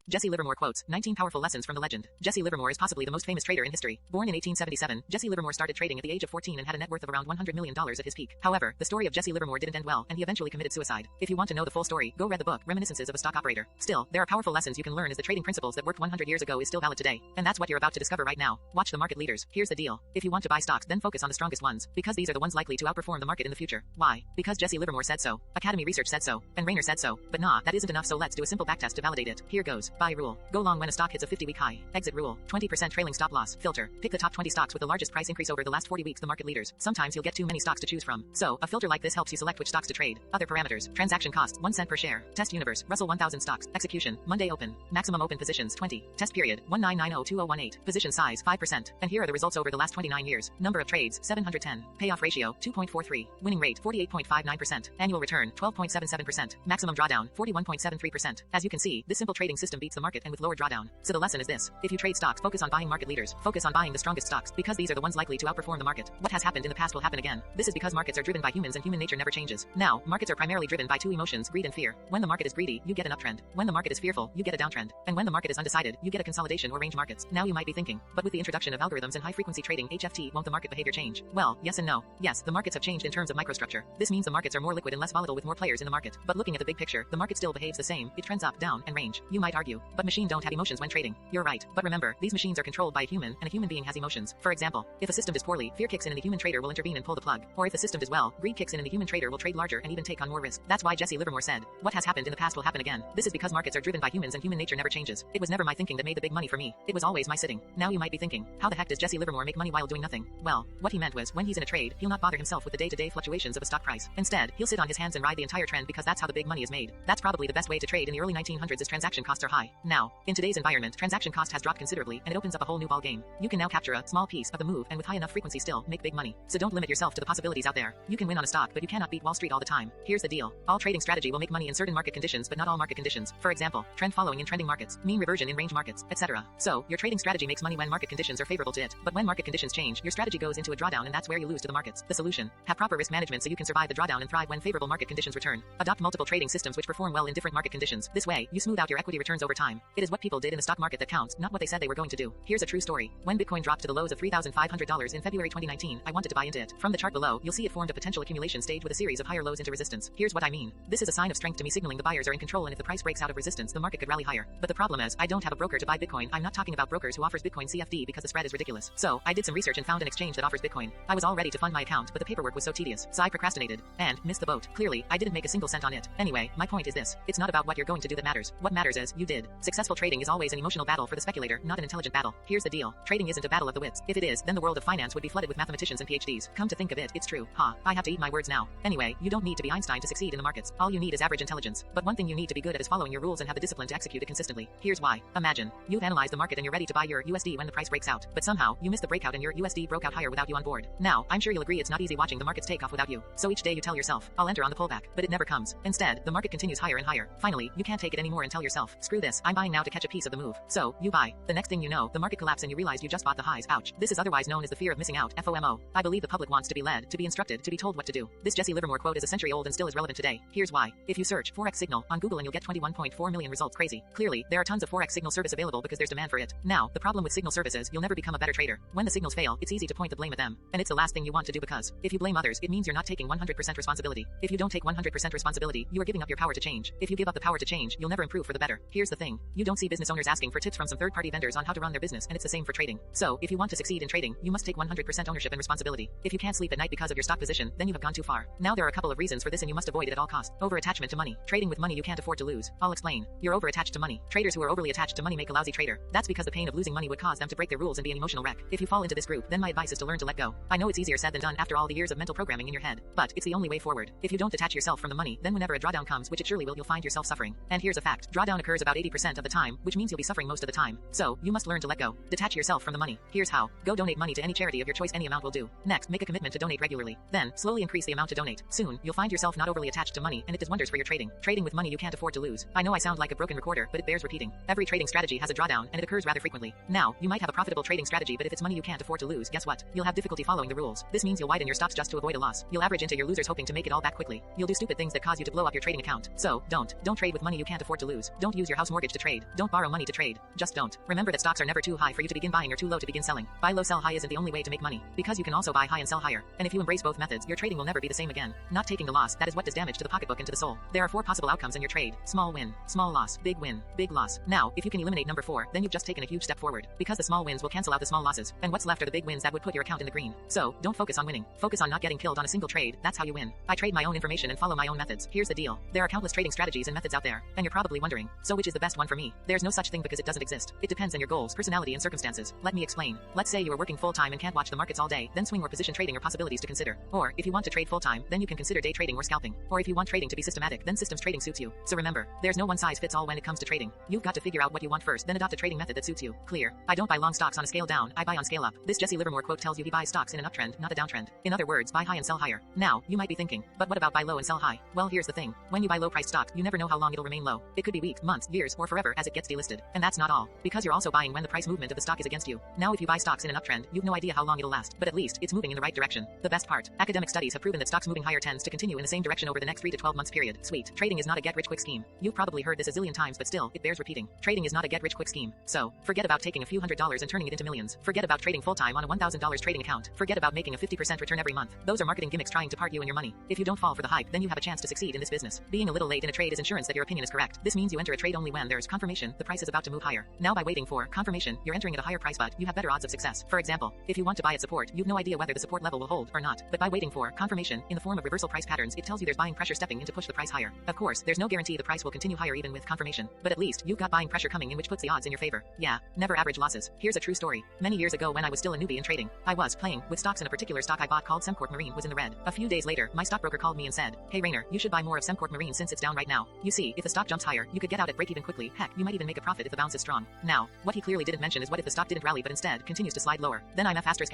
Jesse Livermore quotes 19 powerful lessons from the legend. Jesse Livermore is possibly the most famous trader in history. Born in 1877, Jesse Livermore started trading at the age of 14 and had a net worth of around $100 million at his peak. However, the story of Jesse Livermore didn't end well, and he eventually committed suicide. If you want to know the full story, go read the book, Reminiscences of a Stock Operator. Still, there are powerful lessons you can learn as the trading principles that worked 100 years ago is still valid today. And that's what you're about to discover right now. Watch the market leaders. Here's the deal. If you want to buy stocks, then focus on the strongest ones, because these are the ones likely to outperform the market in the future. Why? Because Jesse Livermore said so. Academy Research said so. And Rayner said so. But nah, that isn't enough, so let's do a simple backtest to validate it. Here goes. Buy rule. Go long when a stock hits a 50-week high. Exit rule. 20% trailing stop loss. Filter. Pick the top 20 stocks with the largest price increase over the last 40 weeks, the market leaders. Sometimes you'll get too many stocks to choose from. So, a filter like this helps you select which stocks to trade. Other parameters. Transaction cost, 1 cent per share. Test universe, Russell 1000 stocks. Execution, Monday open. Maximum open positions, 20. Test period, 19902018. Position size, 5%. And here are the results over the last 29 years. Number of trades, 710. Payoff ratio, 2.43. Winning rate, 48.59%. Annual return, 12.77%. Maximum drawdown, 41.73%. As you can see, this simple trading system beats the market and with lower drawdown. So the lesson is this. If you trade stocks, focus on buying market leaders. Focus on buying the strongest stocks, because these are the ones likely to outperform the market. What has happened in the past will happen again. This is because markets are driven by humans and human nature never changes. Now, markets are primarily driven by two emotions, greed and fear. When the market is greedy, you get an uptrend. When the market is fearful, you get a downtrend. And when the market is undecided, you get a consolidation or range markets. Now you might be thinking, but with the introduction of algorithms and high-frequency trading (HFT), won't the market behavior change? Well, yes and no. Yes, the markets have changed in terms of microstructure. This means the markets are more liquid and less volatile with more players in the market. But looking at the big picture, the market still behaves the same. It trends up, down, and range. You might argue, but machines don't have emotions when trading. You're right. But remember, these machines are controlled by a human, and a human being has emotions. For example, if a system does poorly, fear kicks in and the human trader will intervene and pull the plug. Or if the system does well, greed kicks in and the human trader will trade larger and even take on more risk. That's why Jesse Livermore said, what has happened in the past will happen again. This is because markets are driven by humans and human nature never changes. It was never my thinking that made the big money for me. It was always my sitting. Now you might be thinking, how the heck does Jesse Livermore make money while doing nothing? Well, what he meant was, when he's in a trade, he'll not bother himself with the day-to-day fluctuations of a stock price. Instead, he'll sit on his hands and ride the entire trend because that's how the big money is made. That's probably the best way to trade in the early 1900s as transaction costs are high. Now, in today's environment, transaction cost has dropped considerably and it opens up a whole new ball game. You can now capture a small piece of the move and with high enough frequency still make big money. So don't limit yourself to the possibilities out there. You can win on a stock, but you cannot beat Wall Street all the time. Here's the deal. All trading strategy will make money in certain market conditions, but not all market conditions. For example, trend following in trending markets, mean reversion in range markets, etc. So, your trading strategy makes money when market conditions are favorable to it. But when market conditions change, your strategy goes into a drawdown and that's where you lose to the markets. The solution: have proper risk management so you can survive the drawdown and thrive when favorable market conditions return. Adopt multiple trading systems which perform well in different market conditions. This way, you smooth out your equity returns over time. It is what people did in the stock market that counts, not what they said they were going to do. Here's a true story. When Bitcoin dropped to the lows of $3,500 in February 2019, I wanted to buy into it. From the chart below, you'll see it formed a potential accumulation stage with a series of higher lows into resistance. Here's what I mean. This is a sign of strength to me, signaling the buyers are in control, and if the price breaks out of resistance, the market could rally higher. But the problem is, I don't have a broker to buy Bitcoin. I'm not talking about brokers who offers Bitcoin CFD because the spread is ridiculous. So, I did some research and found an exchange that offers Bitcoin. I was all ready to fund my account, but the paperwork was so tedious, so I procrastinated and missed the boat. Clearly, I didn't make a single cent on it. Anyway, my point is this. It's not about what you're going to do that matters. What matters is, you did. Successful trading is always an emotional battle for the speculator, not an intelligent battle. Here's the deal. Trading isn't a battle of the wits. If it is, then the world of finance would be flooded with mathematicians and PhDs. Come to think of it, it's true. I have to eat my words now. Anyway, you don't need to be Einstein to succeed in the markets. All you need is average intelligence. But one thing you need to be good at is following your rules and have the discipline to execute it consistently. Here's why. Imagine, you've analyzed the market and you're ready to buy your USD when the price breaks out. But somehow, you missed the breakout and your USD broke out higher without you on board. Now, I'm sure you'll agree it's not easy watching the markets take off without you. So each day you tell yourself, I'll enter on the pullback. But it never comes. Instead, the market continues higher and higher. Finally, you can't take it anymore and tell yourself, screw this, I'm buying now to catch a piece of the move. So, you buy. The next thing you know, the market collapses and you realize you just bought the highs. Ouch. This is otherwise known as the fear of missing out, FOMO. I believe the public wants to be led, to be instructed, to be told what to do. This Jesse Livermore quote is a century old and still is relevant today. Here's why. If you search Forex signal on Google and you'll get 21.4 million results. Crazy. Clearly, there are tons of Forex signal service available because there's demand for it. Now, the problem with signal services, you'll never become a better trader. When the signals fail, it's easy to point the blame at them. And it's the last thing you want to do because if you blame others, it means you're not taking 100% responsibility. If you don't take 100% responsibility, you are giving up your power to change. If you give up the power to change, you'll never improve for the better. Here's the thing. You don't see business owners asking for tips from some third-party vendors on how to run their business, and it's the same for trading. So, if you want to succeed in trading, you must take 100% ownership and responsibility. If you can't sleep at night because of your stock position, then you have gone too far. Now there are a couple of reasons for this and you must avoid it at all costs. Over-attachment to money. Trading with money you can't afford to lose. I'll explain. You're over-attached to money. Traders who are overly attached to money make a lousy trader. That's because the pain of losing money would cause them to break their rules and be an emotional wreck. If you fall into this group, then my advice is to learn to let go. I know it's easier said than done after all the years of mental programming in your head, but it's the only way forward. If you don't detach yourself from the money, then whenever a drawdown comes, which it surely will, you'll find yourself suffering. And here's a fact. Drawdown occurs about 80% of the time, which means you'll be suffering most of the time. So, you must learn to let go. Detach yourself from the money. Here's how. Go donate money to any charity of your choice. Any amount will do. Next, make a commitment to donate regularly. Then, slowly increase the amount to donate. Soon, you'll find yourself not overly attached to money, and it does wonders for your trading. Trading with money you can't afford to lose. I know I sound like a broken recorder, but it bears repeating. Every trading strategy has a drawdown, and it occurs rather frequently. Now, you might have a profitable trading strategy, but if it's money you can't afford to lose, guess what? You'll have difficulty following the rules. This means you'll widen your stops just to avoid a loss. You'll average into your losers hoping to make it all back quickly. You'll do stupid things that cause you to blow up your trading account. So, don't trade with money you can't afford to lose. Don't use your house mortgage mortgage to trade. Don't borrow money to trade. Just don't. Remember that stocks are never too high for you to begin buying or too low to begin selling. Buy low, sell high isn't the only way to make money, because you can also buy high and sell higher. And if you embrace both methods, your trading will never be the same again. Not taking the loss, that is what does damage to the pocketbook and to the soul. There are 4 possible outcomes in your trade: small win, small loss, big win, big loss. Now, if you can eliminate number 4, then you've just taken a huge step forward, because the small wins will cancel out the small losses, and what's left are the big wins that would put your account in the green. So, don't focus on winning. Focus on not getting killed on a single trade. That's how you win. I trade my own information and follow my own methods. Here's the deal. There are countless trading strategies and methods out there, and you're probably wondering, so which is the best one for me? There's no such thing because it doesn't exist. It depends on your goals, personality, and circumstances. Let me explain. Let's say you are working full-time and can't watch the markets all day, then swing or position trading are possibilities to consider. Or, if you want to trade full-time, then you can consider day trading or scalping. Or if you want trading to be systematic, then systems trading suits you. So remember, there's no one size fits all when it comes to trading. You've got to figure out what you want first, then adopt a trading method that suits you. Clear. I don't buy long stocks on a scale down, I buy on scale up. This Jesse Livermore quote tells you he buys stocks in an uptrend, not a downtrend. In other words, buy high and sell higher. Now, you might be thinking, but what about buy low and sell high? Well, here's the thing. When you buy low-priced stocks, you never know how long it'll remain low. It could be weeks, months, years, or forever as it gets delisted. And that's not all, because you're also buying when the price movement of the stock is against you. Now, if you buy stocks in an uptrend, you've no idea how long it'll last, but at least it's moving in the right direction. The best part, academic studies have proven that stocks moving higher tends to continue in the same direction over the next 3 to 12 months period. Sweet. Trading is not a get-rich-quick scheme. You've probably heard this a zillion times, but still, it bears repeating. Trading is not a get-rich-quick scheme. So, forget about taking a few $100s and turning it into millions. Forget about trading full-time on a $1,000 trading account. Forget about making a 50% return every month. Those are marketing gimmicks trying to part you and your money. If you don't fall for the hype, then you have a chance to succeed in this business. Being a little late in a trade is insurance that your opinion is correct. This means you enter a trade only when there's confirmation the price is about to move higher. Now, by waiting for confirmation, you're entering at a higher price, but you have better odds of success. For example, if you want to buy at support, you've no idea whether the support level will hold or not. But by waiting for confirmation in the form of reversal price patterns, it tells you there's buying pressure stepping in to push the price higher. Of course, there's no guarantee the price will continue higher even with confirmation, but at least you've got buying pressure coming in, which puts the odds in your favor. Yeah, never average losses. Here's a true story. Many years ago when I was still a newbie in trading, I was playing with stocks and a particular stock I bought called Semcorp Marine was in the red. A few days later, my stockbroker called me and said, "Hey Rainer, you should buy more of Semcorp Marine since it's down right now. You see, if the stock jumps higher, you could get out at break even quickly. Heck, you might even make a profit if the bounce is strong." Now, what he clearly didn't mention is what if the stock didn't rally but instead continues to slide lower. Then I'm asterisk.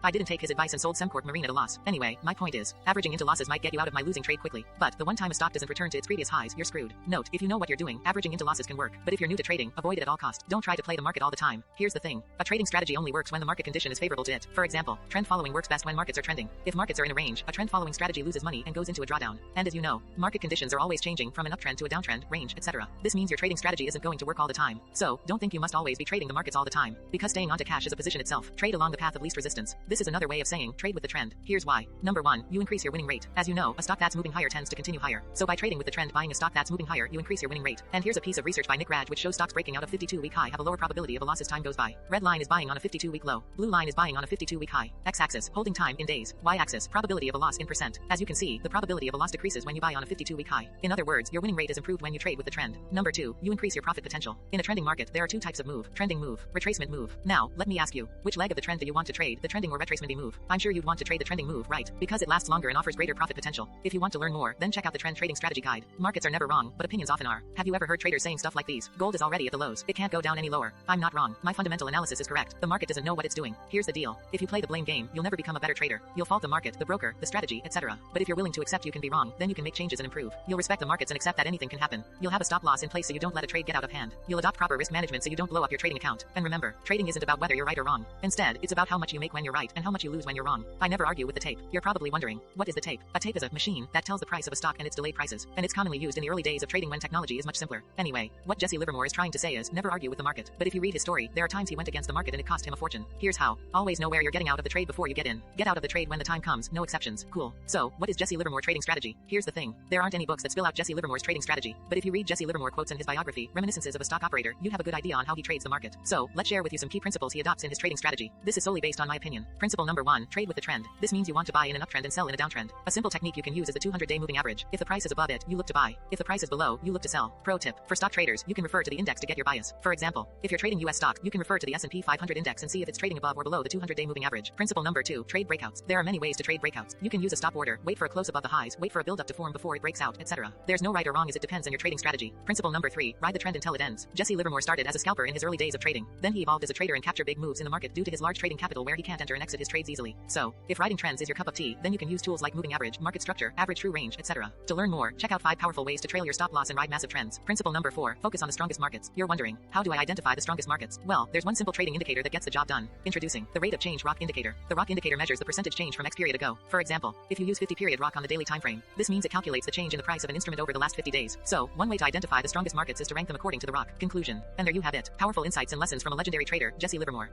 I didn't take his advice and sold Semcorp Marine at a loss. Anyway, my point is, averaging into losses might get you out of my losing trade quickly, but the one time a stock doesn't return to its previous highs, you're screwed. Note, if you know what you're doing, averaging into losses can work, but if you're new to trading, avoid it at all costs. Don't try to play the market all the time. Here's the thing. A trading strategy only works when the market condition is favorable to it. For example, trend following works best when markets are trending. If markets are in a range, a trend following strategy loses money and goes into a drawdown. And as you know, market conditions are always changing from an uptrend to a downtrend, range, etc. This means your trading strategy isn't going to work all the time. So, don't think you must always be trading the markets all the time, because staying onto cash is a position itself. Trade along the path of least resistance. This is another way of saying trade with the trend. Here's why. Number 1, you increase your winning rate. As you know, a stock that's moving higher tends to continue higher. So by trading with the trend, buying a stock that's moving higher, you increase your winning rate. And here's a piece of research by Nick Raj which shows stocks breaking out of 52-week high have a lower probability of a loss as time goes by. Red line is buying on a 52-week low. Blue line is buying on a 52-week high. X-axis, holding time in days. Y-axis, probability of a loss in percent. As you can see, the probability of a loss decreases when you buy on a 52-week high. In other words, your winning rate is improved when you trade with the trend. Number 2, you increase your profit potential. In a trending market, there are 2 types of move: trending move, retracement move. Now, let me ask you, which leg of the trend do you want to trade, the trending or retracement move? I'm sure you'd want to trade the trending move, right? Because it lasts longer and offers greater profit potential. If you want to learn more, then check out the Trend Trading Strategy Guide. Markets are never wrong, but opinions often are. Have you ever heard traders saying stuff like these? Gold is already at the lows. It can't go down any lower. I'm not wrong. My fundamental analysis is correct. The market doesn't know what it's doing. Here's the deal. If you play the blame game, you'll never become a better trader. You'll fault the market, the broker, the strategy, etc. But if you're willing to accept you can be wrong, then you can make changes and improve. You'll respect the markets and accept that anything can happen. You'll have a stop loss in place so you don't let a trade get out of hand. You'll adopt proper risk management so you don't blow up your trading account. And remember, trading isn't about whether you're right or wrong. Instead, it's about how much you make when you're right and how much you lose when you're wrong. I never argue with the tape. You're probably wondering, what is the tape? A tape is a machine that tells the price of a stock and its delayed prices, and it's commonly used in the early days of trading when technology is much simpler. Anyway, what Jesse Livermore is trying to say is, never argue with the market. But if you read his story, there are times he went against the market and it cost him a fortune. Here's how. Always know where you're getting out of the trade before you get in. Get out of the trade when the time comes, no exceptions. Cool. So, what is Jesse Livermore trading strategy? Here's the thing. There aren't any books that spill out Jesse Livermore's trading strategy, but if you read Jesse Livermore quotes in his biography, Reminiscences of a Stock Operator, you have a good idea on how he trades the market. So, let's share with you some key principles he adopts in his trading strategy. This is solely based on my opinion. Principle number 1, trade with the trend. This means you want to buy in an uptrend and sell in a downtrend. A simple technique you can use is the 200-day moving average. If the price is above it, you look to buy. If the price is below, you look to sell. Pro tip. For stock traders, you can refer to the index to get your bias. For example, if you're trading US stock, you can refer to the S&P 500 index and see if it's trading above or below the 200-day moving average. Principle number 2, trade breakouts. There are many ways to trade breakouts. You can use a stop order, wait for a close above the highs, wait for a build up to form before it breaks out, etc. There's no right or wrong as it depends on your trading strategy. Principle number 3, ride the trend until it ends. Jesse Livermore started as a scalper in his early days of trading. Then he evolved as a trader and captured big moves in the market due to his large trading capital where he can't enter and exit his trades easily. So, if riding trends is your cup of tea, then you can use tools like moving average, market structure, average true range, etc. To learn more, check out 5 powerful ways to trail your stop loss and ride massive trends. Principle number 4, focus on the strongest markets. You're wondering, how do I identify the strongest markets? Well, there's one simple trading indicator that gets the job done. Introducing the rate of change ROC indicator. The ROC indicator measures the percentage change from X period ago. For example, if you use 50 period ROC on the daily time frame, this means it calculates the change in the price of an instrument over the last 50 days. So, one way to identify identify the strongest markets is to rank them according to the rock. Conclusion. And there you have it. Powerful insights and lessons from a legendary trader, Jesse Livermore.